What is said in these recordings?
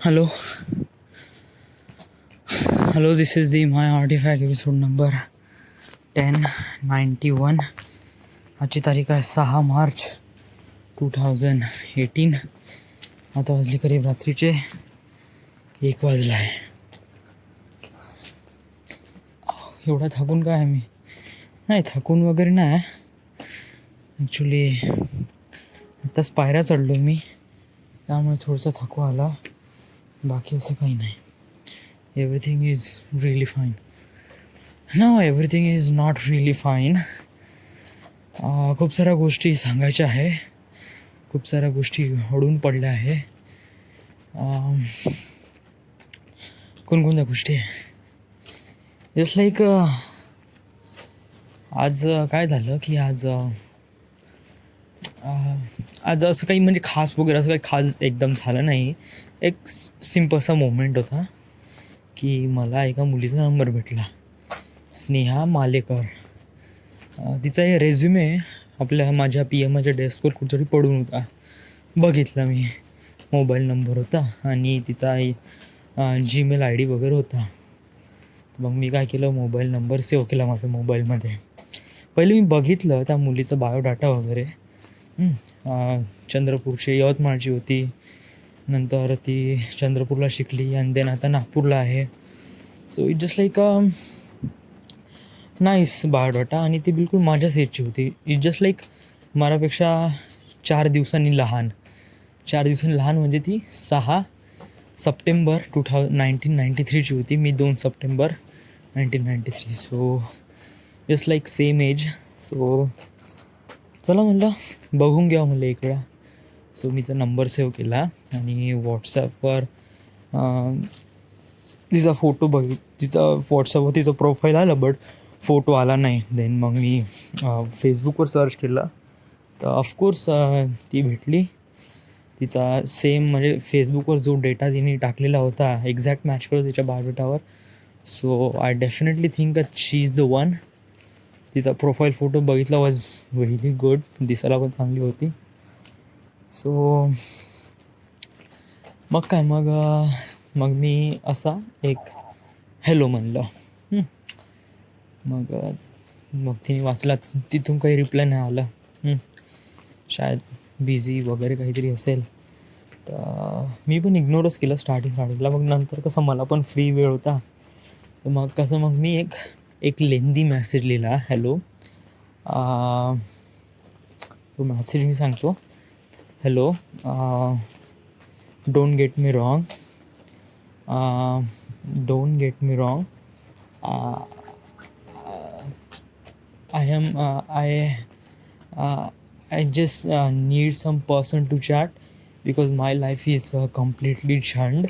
Hello, hello. This is the My Artifact episode number 1091. आजची तारीख आहे 6 मार्च 2018. आता वाजले करीब रात्रीचे 1 वाजला आहे. एवढा थकून काय आहे मी? नाही, थकून वगैरे नाही. ॲक्च्युली आत्ताच पायऱ्या चढलो मी, त्यामुळे थोडंसं थकवा आला. बाकी असं काही नाही. Everything is really fine. No, everything is not really fine. खूप साऱ्या गोष्टी सांगायच्या आहे. खूप साऱ्या गोष्टी हडून पडल्या आहे. कोणकोणत्या गोष्टी? जस्ट लाईक आज काय झालं की आज असं काही म्हणजे खास वगैरे असं काही खास एकदम झालं नाही. एक सिम्पलसा मोमेंट होता की मला एका मुलीचा नंबर भेटला, स्नेहा मालेकर. तिचा हे रेझ्युमे माझ्या PMच्या डेस्कवर कुठेतरी पडून होता. बघितला मी. मोबाईल नंबर होता आणि तिचा Gmail ID वगैरे होता. मग मी काय केलं, मोबाईल नंबर सेव्ह केला माझ्या मोबाईलमध्ये. पहिले मी बघितलं त्या मुलीचा बायोडाटा वगैरे. चंद्रपूरची, यवतमाळची होती. नंतर ती चंद्रपूरला शिकली आणि देन आता नागपूरला आहे. So it just like nice biodata. आणि ती बिलकुल माझ्याच एजची होती. इट जस्ट लाईक माझ्यापेक्षा 4 दिवसांनी लहान. 4 दिवसांनी लहान म्हणजे ती 6 सप्टेंबर 1993ची होती. मी 2 September 1993. So just like same age. So चला म्हणलं बघून घ्या म्हणलं एक वेळा. सो मी तिचा नंबर सेव्ह केला आणि व्हॉट्सॲपवर तिचा फोटो तिचा व्हॉट्सॲपवर तिचं प्रोफाईल आलं, बट फोटो आला नाही. देन मग मी फेसबुकवर सर्च केलं तर ऑफकोर्स ती भेटली. तिचा सेम म्हणजे फेसबुकवर जो डेटा तिने टाकलेला होता एक्झॅक्ट मॅच करतो तिच्या बायोडेटावर. So I definitely think that she is the one. तिचा प्रोफाईल फोटो बघितला, वॉज व्हेरी गुड. दिसायला पण चांगली होती. सो मग काय, मग मी असा एक हॅलो म्हणलं. मग तिने वाचला. तिथून काही रिप्लाय नाही आला. शायद बिझी वगैरे काहीतरी असेल. तर मी पण इग्नोरच केलं स्टार्टिंगला. मग नंतर कसं मला पण फ्री वेळ होता, तर मग मी एक लेंदी मेसेज लिहिला, हॅलो. तो मेसेज मी सांगतो. Hello, don't get me wrong. I just need some person to chat because my life is completely churned.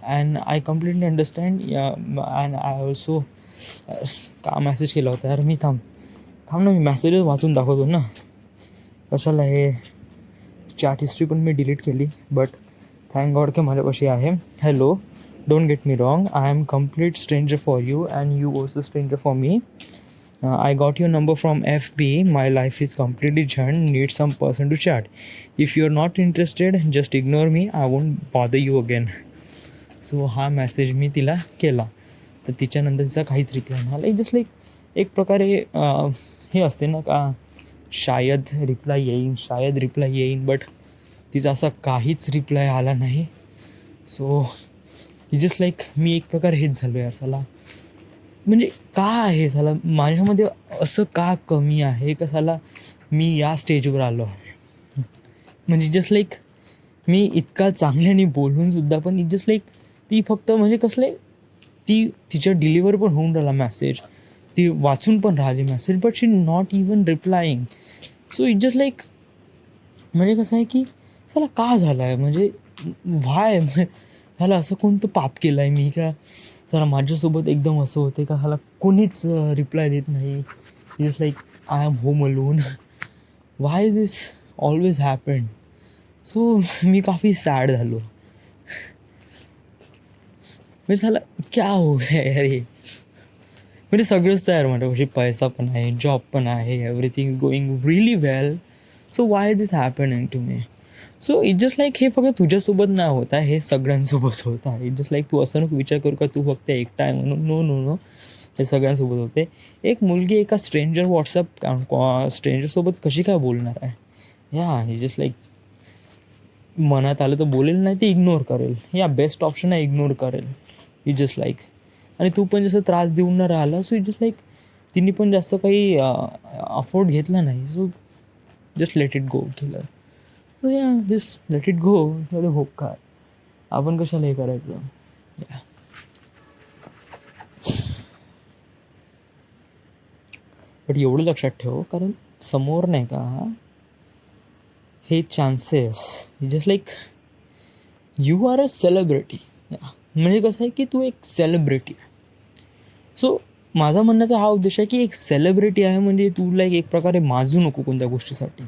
And I completely understand. And I also का मेसेज केला होता यार मी. थांब ना, मी मेसेजच वाचून दाखवतो ना. कशाला हे चॅट हिस्ट्री पण मी डिलीट केली, बट थँक गॉड की माझ्यापाशी आहे. Hello, don't get me wrong. I am complete stranger for you and you also stranger for me. I got your number from FB. My life is completely churned. Need some person to chat. If you're not interested, just ignore me. I won't bother you again. So हा message मी तिला केला. तर तिच्यानंतर तिचा काहीच reply नाही आला. Just like एक प्रकारे हे असते ना का शायद रिप्लाय येईन, बट तिचा असा काहीच रिप्लाय आला नाही. सो जस्ट लाईक मी एक प्रकारे हेच झालो यार. साला म्हणजे का आहे, साला माझ्यामध्ये असं का कमी आहे का साला मी या स्टेजवर आलो आहे. म्हणजे जस्ट लाईक मी इतका चांगल्याने बोलूनसुद्धा पण जस्ट लाईक ती फक्त म्हणजे कसलं ती तिच्या डिलिव्हर पण होऊन राहिला मेसेज, ती वाचून पण राहिली message, but she not even replying. So it just like म्हणजे कसं आहे की साला का झालं आहे, म्हणजे व्हाय ह्याला असं कोणतं पाप केलं आहे मी का जरा माझ्यासोबत एकदम असं होते का ह्याला कोणीच रिप्लाय देत नाही. Just like I am home alone. Why is this always happen. So मी काफी सॅड झालो. म्हणजे झालं क्या हो गया यार हे. म्हणजे सगळंच तयार माझ्यापाशी, पैसा पण आहे, जॉब पण आहे, everything is going really well. So why is this happening to me. So it just like हे फक्त तुझ्यासोबत नाही होत आहे, हे सगळ्यांसोबत होत आहे. इट जस्ट लाईक तू असं नको विचार करू का तू फक्त एकटा आहे म्हणून. नो नो नो, हे सगळ्यांसोबत होते. एक मुलगी एका स्ट्रेंजरसोबत कशी काय बोलणार आहे? या हे जस्ट लाईक मनात आलं तर बोलेल, नाही ते इग्नोर करेल. या बेस्ट ऑप्शन आहे, इग्नोर करेल. इट जस्ट लाईक, आणि तू पण जसं त्रास देऊन न राहिला, सो इट जस्ट लाईक तिने पण जास्त काही अफोर्ड घेतला नाही. So just let it go केलं. सो या जस्ट लेट इट गो. हो काय आपण कशाला हे करायचं. या बट एवढं लक्षात ठेव, कारण समोर नाही का हे chances just like you are a celebrity. म्हणजे कसं आहे की तू एक सेलिब्रिटी आहे. सो माझा म्हणण्याचा हा उद्देश आहे की एक सेलिब्रिटी आहे म्हणजे तुला एक प्रकारे माजू नको कोणत्या गोष्टीसाठी.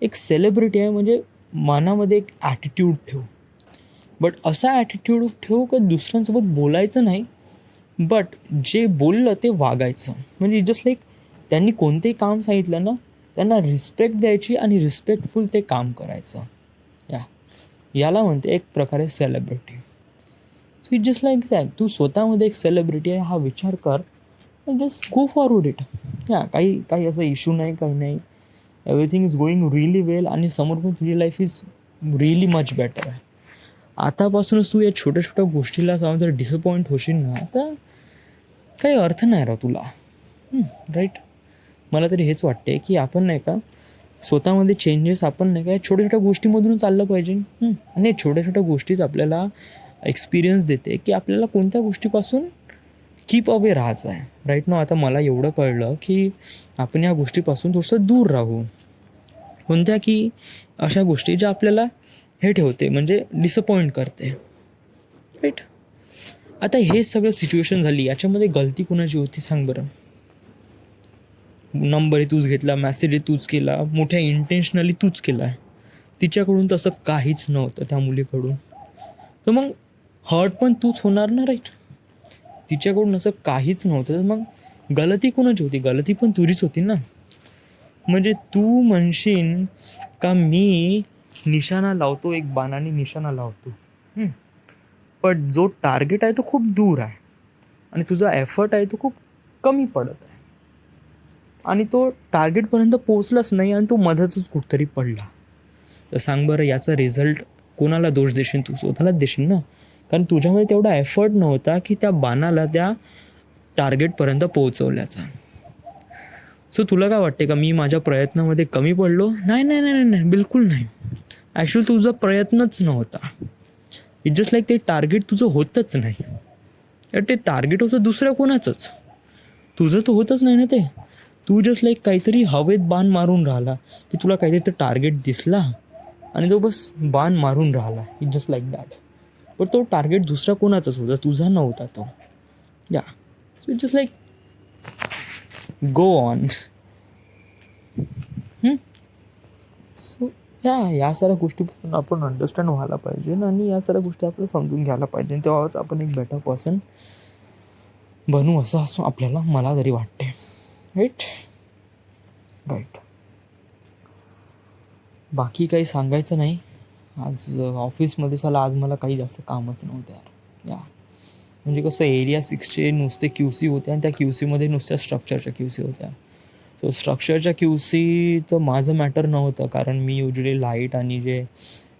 एक सेलिब्रिटी आहे म्हणजे मनामध्ये एक ॲटिट्यूड ठेव, बट असा ॲटिट्यूड ठेव का दुसऱ्यांसोबत बोलायचं नाही, बट जे बोललं ते वागायचं. म्हणजे जस्ट लाईक त्यांनी कोणतेही काम सांगितलं ना, त्यांना रिस्पेक्ट द्यायची आणि रिस्पेक्टफुल ते काम करायचं. याला म्हणते एक प्रकारे celebrity. So it just like that. तू स्वतःमध्ये एक सेलिब्रिटी आहे हा विचार कर, जस्ट गो फॉरवर्ड इट. काही असं इश्यू नाही, काही नाही. एव्हरीथिंग इज गोईंग रिअली वेल आणि समोर पण तुझी life is really much better आहे. आतापासूनच तू या छोट्या छोट्या गोष्टीला समजा जर डिसअपॉइंट होशील ना, तर काही अर्थ नाही राव तुला. राईट. मला तरी हेच वाटते की आपण नाही का स्वतःमध्ये चेंजेस आपण नाही का छोट्या छोट्या गोष्टीमधून चाललं पाहिजे. आणि छोट्या छोट्या गोष्टीच आपल्याला एक्सपिरियन्स देते की आपल्याला कोणत्या गोष्टीपासून कीप अवे राहायचं आहे. राईट ना. आता मला एवढं कळलं की आपण या गोष्टीपासून थोडंसं दूर राहू. कोणत्या की अशा गोष्टी ज्या आपल्याला हे ठेवते म्हणजे डिसअपॉइंट करते. राईट. आता हे सगळं सिच्युएशन झाली, याच्यामध्ये गलती कोणाची होती सांग बरं. नंबरही तूच घेतला, मेसेजही तूच केला, मोठ्या इंटेन्शनली तूच केला आहे. तिच्याकडून तसं काहीच नव्हतं त्या मुलीकडून, तर मग हर्ट पण तूच होणार ना. राईट. तिच्याकडून असं काहीच नव्हतं, तर मग गलती कोणाची होती? गलती पण तुझीच होती ना. म्हणजे तू म्हणशील का मी निशाणा लावतो, एक बाणाने निशाणा लावतो, पण जो टार्गेट आहे तो खूप दूर आहे आणि तुझा एफर्ट आहे तो खूप कमी पडत आहे आणि तो टार्गेटपर्यंत पोचलाच नाही आणि तो मधातच कुठतरी पडला. तर सांग बरं याचा रिझल्ट कोणाला दोष देशील? तू स्वतःलाच देशील ना, कारण तुझ्यामध्ये तेवढा एफर्ट नव्हता की त्या बाणाला त्या टार्गेटपर्यंत पोहोचवल्याचा. सो तुला काय वाटते का मी माझ्या प्रयत्नामध्ये कमी पडलो? नाही नाही नाही नाही, बिलकुल नाही. ॲक्च्युअली तुझा प्रयत्नच नव्हता. इट जस्ट लाईक ते टार्गेट तुझं होतच नाही. ते टार्गेट होतं दुसऱ्या कोणाचंच, तुझं तर होतच नाही ना ते. तू जस्ट लाईक काहीतरी हवेत बाण मारून राहिला की तुला काहीतरी टार्गेट दिसला आणि तो बस बाण मारून राहिला. It just like that. पण तो टार्गेट दुसरा कोणाचाच होता, तुझा नव्हता तो. या so it just like go on. So या साऱ्या गोष्टीपासून आपण अंडरस्टँड व्हायला पाहिजे आणि या साऱ्या गोष्टी आपल्याला समजून घ्यायला पाहिजे, तेव्हाच आपण एक बेटर पर्सन बनू असं आपल्याला मला तरी वाटते. राईट. राईट. बाकी काही सांगायचं नाही. आज ऑफिसमध्ये साला आज मला काही जास्त कामच नव्हतं यार. या म्हणजे कसं एरिया 6चे नुसते QC होते आणि त्या QCमध्ये नुसत्या स्ट्रक्चरच्या QC होत्या. सो स्ट्रक्चरच्या QC तर माझं मॅटर नव्हतं, कारण मी युजली लाईट आणि जे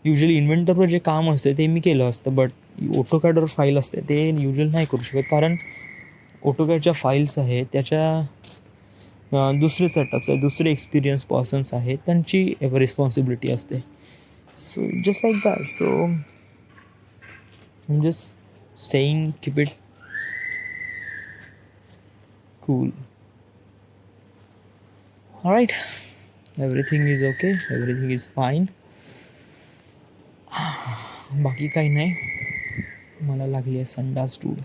युजली इन्व्हेंटरवर जे काम असते ते मी केलं असतं, बट ऑटोकॅडवर फाईल असते ते युजली नाही करू शकत, कारण ऑटोकॅडच्या फाईल्स आहेत त्याच्या दुसरे सेटअप्स आहेत, दुसरे एक्सपिरियन्स पर्सन्स आहेत, त्यांची रिस्पॉन्सिबिलिटी असते. So just like that. So just saying keep it cool. All right, everything is okay, everything is fine. बाकी काही नाही. मला लागली आहे संडास टूड.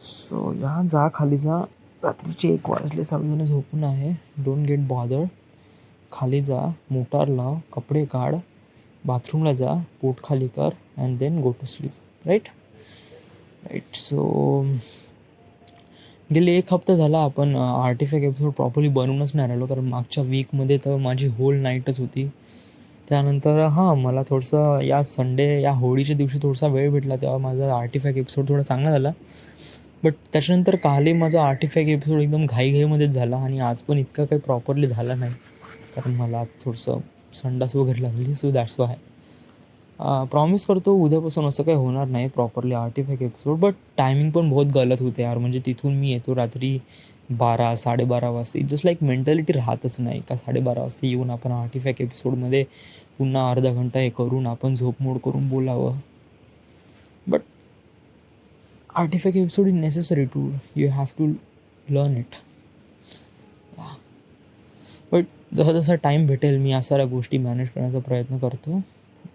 सो जा खाली जा. रात्रीचे 1 वाजले, सगळेजण झोपून आहे. Don't get bother. खाली जा, मोटार लाव, कपडे काढ, बाथरूमला जा, पोट खाली कर and then go to sleep. Right. Right. So गेले 1 हप्ता झाला आपण आर्टिफॅक्ट एपिसोड प्रॉपरली बनवूनच नाही राहिलो, कारण मागच्या वीकमध्ये तर माझी होल नाईटच होती. त्यानंतर हां, मला थोडंसं या संडे या होळीच्या दिवशी थोडासा वेळ भेटला, तेव्हा माझा आर्टिफॅक्ट एपिसोड थोडा चांगला झाला. बट त्याच्यानंतर कालही माझा आर्टिफॅक्ट एपिसोड एकदम घाईघाईमध्येच झाला आणि आज पण इतका काही प्रॉपरली झाला नाही. कारण मला आज थोडंसं संडास वगैरे लागली, सो दॅट्स वाय. प्रॉमिस करतो उद्यापासून असं काही होणार नाही properly artefact episode. But timing पण बहुत गलत होते यार. म्हणजे तिथून मी येतो रात्री 12-12:30 वाजता. इट जस्ट लाईक मेंटॅलिटी राहतच नाही का 12:30 वाजता येऊन आपण आर्टिफॅक्ट एपिसोडमध्ये पुन्हा अर्धा घंटा हे करून आपण झोपमोड करून बोलावं. But artifact episode is necessary to you have to learn it. But जसा जसा टाईम भेटेल मी या साऱ्या गोष्टी मॅनेज करण्याचा प्रयत्न करतो.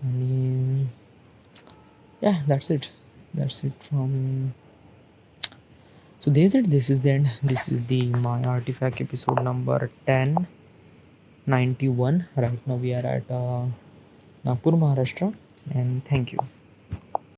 आणि या that's it from. So this is it. This is the end. This is the my artifact episode number 1091. Right now we are at Nagpur, Maharashtra, and thank you.